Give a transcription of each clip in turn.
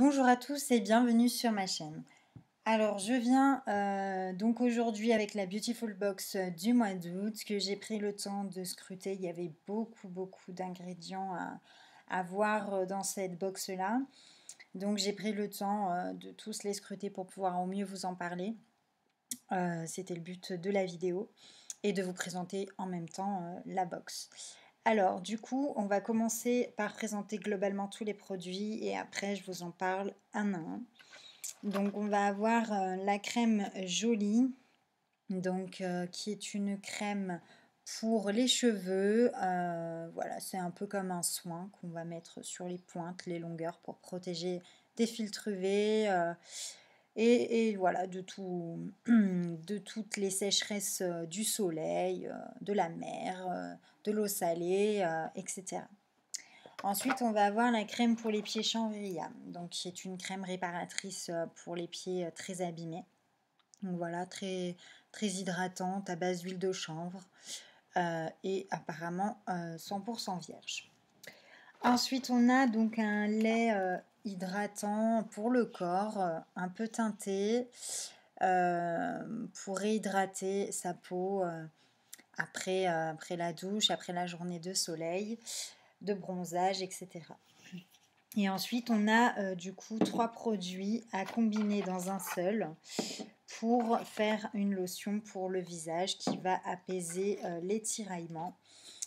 Bonjour à tous et bienvenue sur ma chaîne. Alors je viens donc aujourd'hui avec la Beautiful Box du mois d'août que j'ai pris le temps de scruter. Il y avait beaucoup d'ingrédients à voir dans cette box là. Donc j'ai pris le temps de tous les scruter pour pouvoir au mieux vous en parler. C'était le but de la vidéo et de vous présenter en même temps la box. Alors, du coup, on va commencer par présenter globalement tous les produits et après, je vous en parle un à un. Donc, on va avoir la crème Jolie, donc qui est une crème pour les cheveux. Voilà, c'est un peu comme un soin qu'on va mettre sur les pointes, les longueurs pour protéger des filtres UV. Et voilà, de toutes les sécheresses du soleil, de la mer, de l'eau salée, etc. Ensuite, on va avoir la crème pour les pieds Chanvria, donc qui est une crème réparatrice pour les pieds très abîmés. Donc voilà, très hydratante à base d'huile de chanvre et apparemment 100% vierge. Ensuite, on a donc un lait hydratant pour le corps, un peu teinté, pour réhydrater sa peau après la douche, après la journée de soleil, de bronzage, etc. Et ensuite, on a du coup 3 produits à combiner dans un seul pour faire une lotion pour le visage qui va apaiser les tiraillements.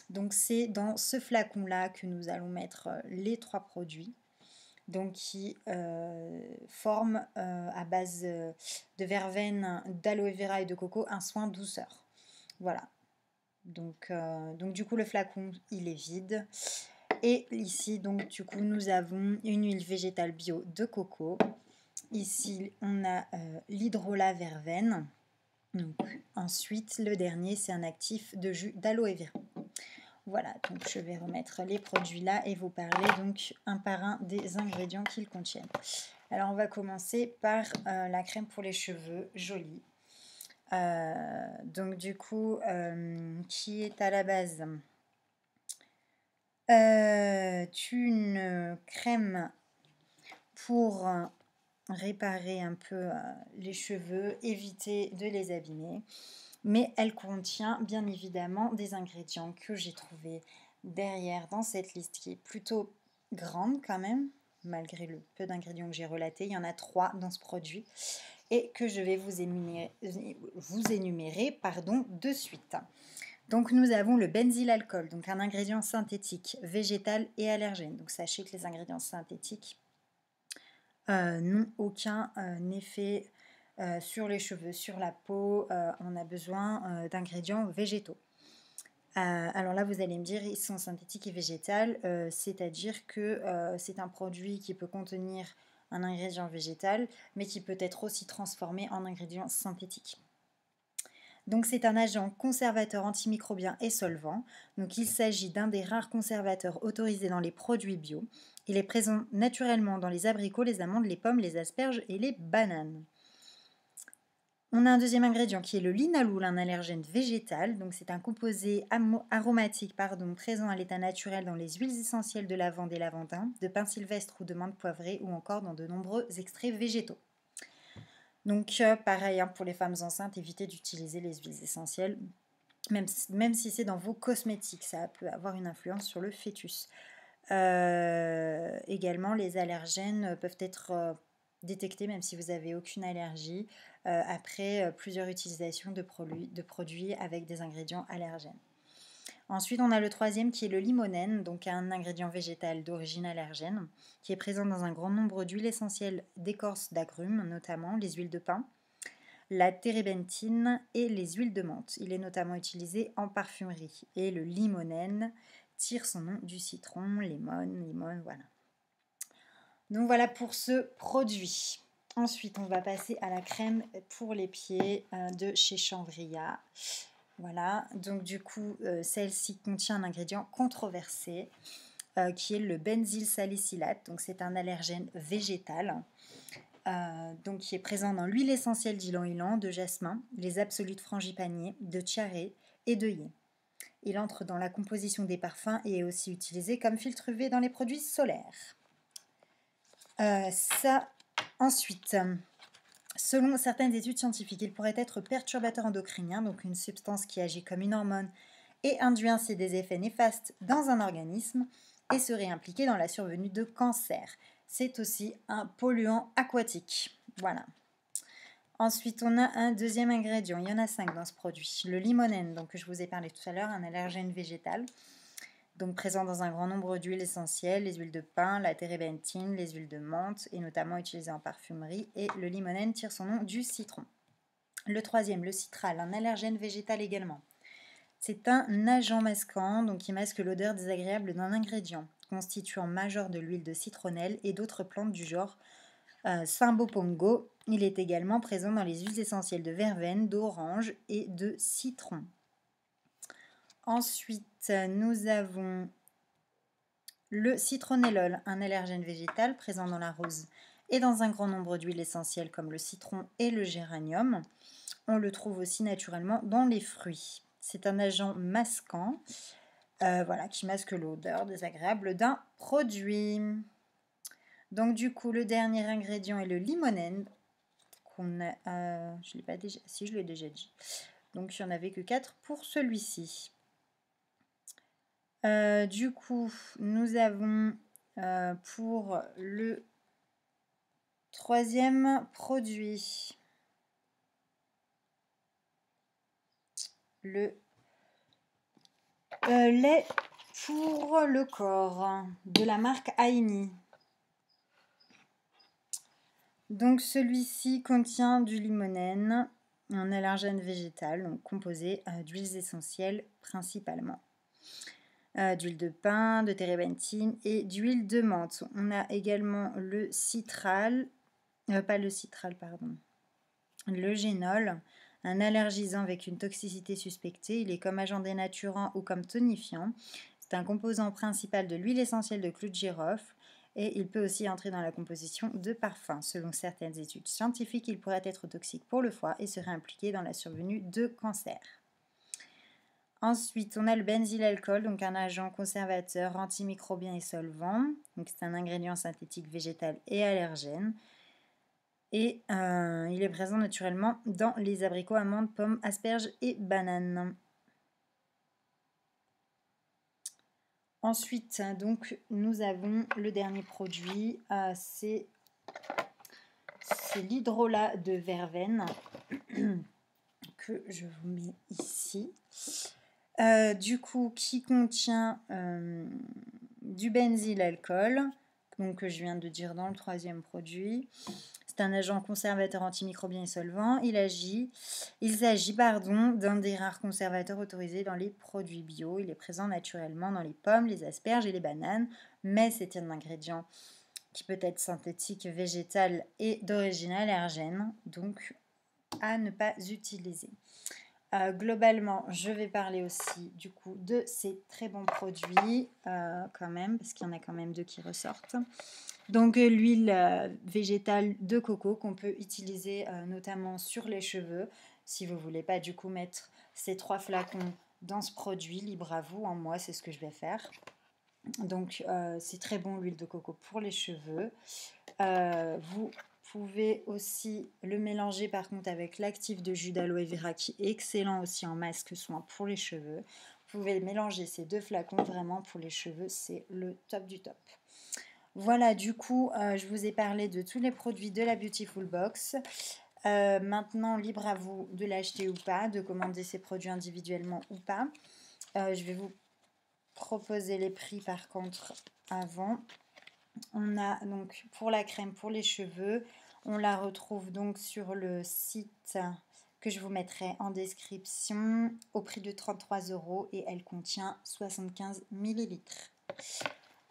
Donc c'est dans ce flacon là que nous allons mettre les 3 produits, donc qui forment à base de verveine, d'aloe vera et de coco un soin douceur. Voilà. Donc du coup le flacon il est vide. Et ici donc du coup nous avons une huile végétale bio de coco. Ici on a l'hydrolat verveine. Donc, ensuite le dernier c'est un actif de jus d'aloe vera. Voilà, donc je vais remettre les produits là et vous parler donc un par un des ingrédients qu'ils contiennent. Alors on va commencer par la crème pour les cheveux Jolie. Donc du coup, qui est à la base une crème pour réparer un peu les cheveux, éviter de les abîmer. Mais elle contient bien évidemment des ingrédients que j'ai trouvés derrière dans cette liste qui est plutôt grande quand même, malgré le peu d'ingrédients que j'ai relatés. Il y en a 3 dans ce produit et que je vais vous énumérer de suite. Donc nous avons le benzylalcool, donc un ingrédient synthétique, végétal et allergène. Donc sachez que les ingrédients synthétiques n'ont aucun effet sur les cheveux, sur la peau. On a besoin d'ingrédients végétaux. Alors là, vous allez me dire, ils sont synthétiques et végétales, c'est-à-dire que c'est un produit qui peut contenir un ingrédient végétal, mais qui peut être aussi transformé en ingrédient synthétique. Donc c'est un agent conservateur antimicrobien et solvant. Donc il s'agit d'un des rares conservateurs autorisés dans les produits bio. Il est présent naturellement dans les abricots, les amandes, les pommes, les asperges et les bananes. On a un deuxième ingrédient qui est le linalool, un allergène végétal. Donc c'est un composé aromatique présent à l'état naturel dans les huiles essentielles de lavande et lavandin, de pin sylvestre ou de menthe poivrée ou encore dans de nombreux extraits végétaux. Donc pareil pour les femmes enceintes, évitez d'utiliser les huiles essentielles, même si c'est dans vos cosmétiques, ça peut avoir une influence sur le fœtus. Également, les allergènes peuvent être détectés même si vous n'avez aucune allergie après plusieurs utilisations de produits avec des ingrédients allergènes. Ensuite, on a le troisième qui est le limonène, donc un ingrédient végétal d'origine allergène, qui est présent dans un grand nombre d'huiles essentielles d'écorce d'agrumes, notamment les huiles de pin, la térébenthine et les huiles de menthe. Il est notamment utilisé en parfumerie. Et le limonène tire son nom du citron, limone, voilà. Donc voilà pour ce produit. Ensuite, on va passer à la crème pour les pieds de chez Chanvria. Voilà, donc du coup, celle-ci contient un ingrédient controversé qui est le benzylsalicylate. Donc c'est un allergène végétal donc qui est présent dans l'huile essentielle d'ylang-ylang, de jasmin, les absolus de frangipanier, de tiare et d'œillet. Il entre dans la composition des parfums et est aussi utilisé comme filtre UV dans les produits solaires. Ensuite, selon certaines études scientifiques, il pourrait être perturbateur endocrinien, donc une substance qui agit comme une hormone et induit ainsi des effets néfastes dans un organisme et serait impliqué dans la survenue de cancers. C'est aussi un polluant aquatique. Voilà. Ensuite, on a un deuxième ingrédient. Il y en a 5 dans ce produit. Le limonène, donc, que je vous ai parlé tout à l'heure, un allergène végétal. Donc présent dans un grand nombre d'huiles essentielles, les huiles de pin, la térébenthine, les huiles de menthe, et notamment utilisées en parfumerie. Et le limonène tire son nom du citron. Le troisième, le citral, un allergène végétal également. C'est un agent masquant, donc qui masque l'odeur désagréable d'un ingrédient, constituant majeur de l'huile de citronnelle et d'autres plantes du genre Cymbopongo. Il est également présent dans les huiles essentielles de verveine, d'orange et de citron. Ensuite, nous avons le citronnellol, un allergène végétal présent dans la rose et dans un grand nombre d'huiles essentielles comme le citron et le géranium. On le trouve aussi naturellement dans les fruits. C'est un agent masquant voilà, qui masque l'odeur désagréable d'un produit. Donc du coup, le dernier ingrédient est le limonène. Je ne l'ai pas déjà... Si, je l'ai déjà dit. Donc il n'y en avait que 4 pour celui-ci. Du coup, nous avons pour le troisième produit le lait pour le corps de la marque Aini. Donc celui-ci contient du limonène, un allergène végétal, donc composé d'huiles essentielles principalement. D'huile de pin, de térébenthine et d'huile de menthe. On a également le citral, le génol, un allergisant avec une toxicité suspectée. Il est comme agent dénaturant ou comme tonifiant. C'est un composant principal de l'huile essentielle de clou de girofle et il peut aussi entrer dans la composition de parfums. Selon certaines études scientifiques, il pourrait être toxique pour le foie et serait impliqué dans la survenue de cancers. Ensuite, on a le benzylalcool, donc un agent conservateur, antimicrobien et solvant. Donc c'est un ingrédient synthétique végétal et allergène. Et il est présent naturellement dans les abricots, amandes, pommes, asperges et bananes. Ensuite, donc, nous avons le dernier produit, c'est l'hydrolat de verveine que je vous mets ici. Du coup, qui contient du benzylalcool, donc que je viens de dire dans le troisième produit. C'est un agent conservateur antimicrobien et solvant. Il s'agit d'un des rares conservateurs autorisés dans les produits bio. Il est présent naturellement dans les pommes, les asperges et les bananes, mais c'est un ingrédient qui peut être synthétique, végétal et d'origine allergène, donc à ne pas utiliser. Globalement, je vais parler aussi du coup de ces très bons produits quand même, parce qu'il y en a quand même 2 qui ressortent. Donc l'huile végétale de coco qu'on peut utiliser notamment sur les cheveux. Si vous ne voulez pas du coup mettre ces 3 flacons dans ce produit, libre à vous, hein, moi c'est ce que je vais faire. Donc c'est très bon l'huile de coco pour les cheveux. Vous pouvez aussi le mélanger par contre avec l'actif de jus d'aloe vera qui est excellent aussi en masque soin pour les cheveux. Vous pouvez mélanger ces 2 flacons, vraiment pour les cheveux c'est le top du top. Voilà, du coup, je vous ai parlé de tous les produits de la Beautiful Box. Maintenant, libre à vous de l'acheter ou pas, de commander ces produits individuellement ou pas. Je vais vous proposer les prix par contre avant. On a donc pour la crème pour les cheveux, on la retrouve donc sur le site que je vous mettrai en description au prix de 33 € et elle contient 75 ml.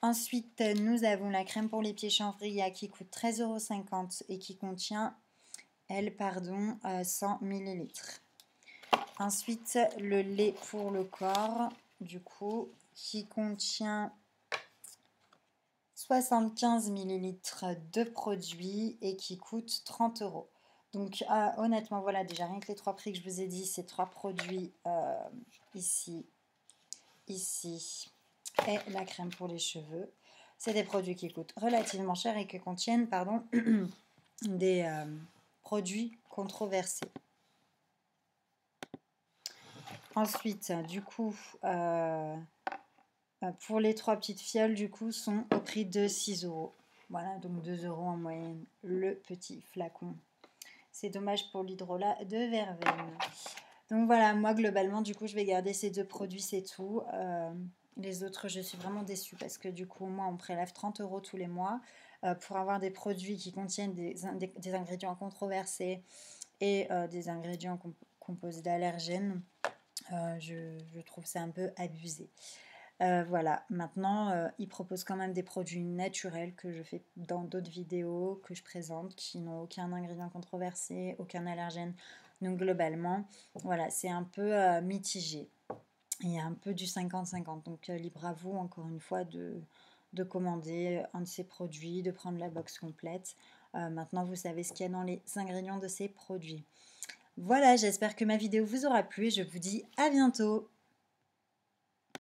Ensuite, nous avons la crème pour les pieds chanvria qui coûte 13,50 € et qui contient, 100 ml. Ensuite, le lait pour le corps, du coup, qui contient 75 ml de produits et qui coûte 30 €. Donc, honnêtement, voilà, déjà rien que les 3 prix que je vous ai dit, ces 3 produits ici et la crème pour les cheveux. c'est des produits qui coûtent relativement cher et qui contiennent, pardon, des produits controversés. Ensuite, du coup, pour les 3 petites fioles, du coup, sont au prix de 6 euros. Voilà, donc 2 € en moyenne, le petit flacon. C'est dommage pour l'hydrolat de verveine. Donc voilà, moi, globalement, du coup, je vais garder ces 2 produits, c'est tout. Les autres, je suis vraiment déçue parce que du coup, moi, on prélève 30 € tous les mois pour avoir des produits qui contiennent des ingrédients controversés et des ingrédients composés d'allergènes. Je trouve ça un peu abusé. Voilà, maintenant, ils proposent quand même des produits naturels que je fais dans d'autres vidéos que je présente, qui n'ont aucun ingrédient controversé, aucun allergène. Donc globalement, voilà, c'est un peu mitigé. Il y a un peu du 50-50. Donc libre à vous, encore une fois, de commander un de ces produits, de prendre la box complète. Maintenant, vous savez ce qu'il y a dans les ingrédients de ces produits. Voilà, j'espère que ma vidéo vous aura plu et je vous dis à bientôt.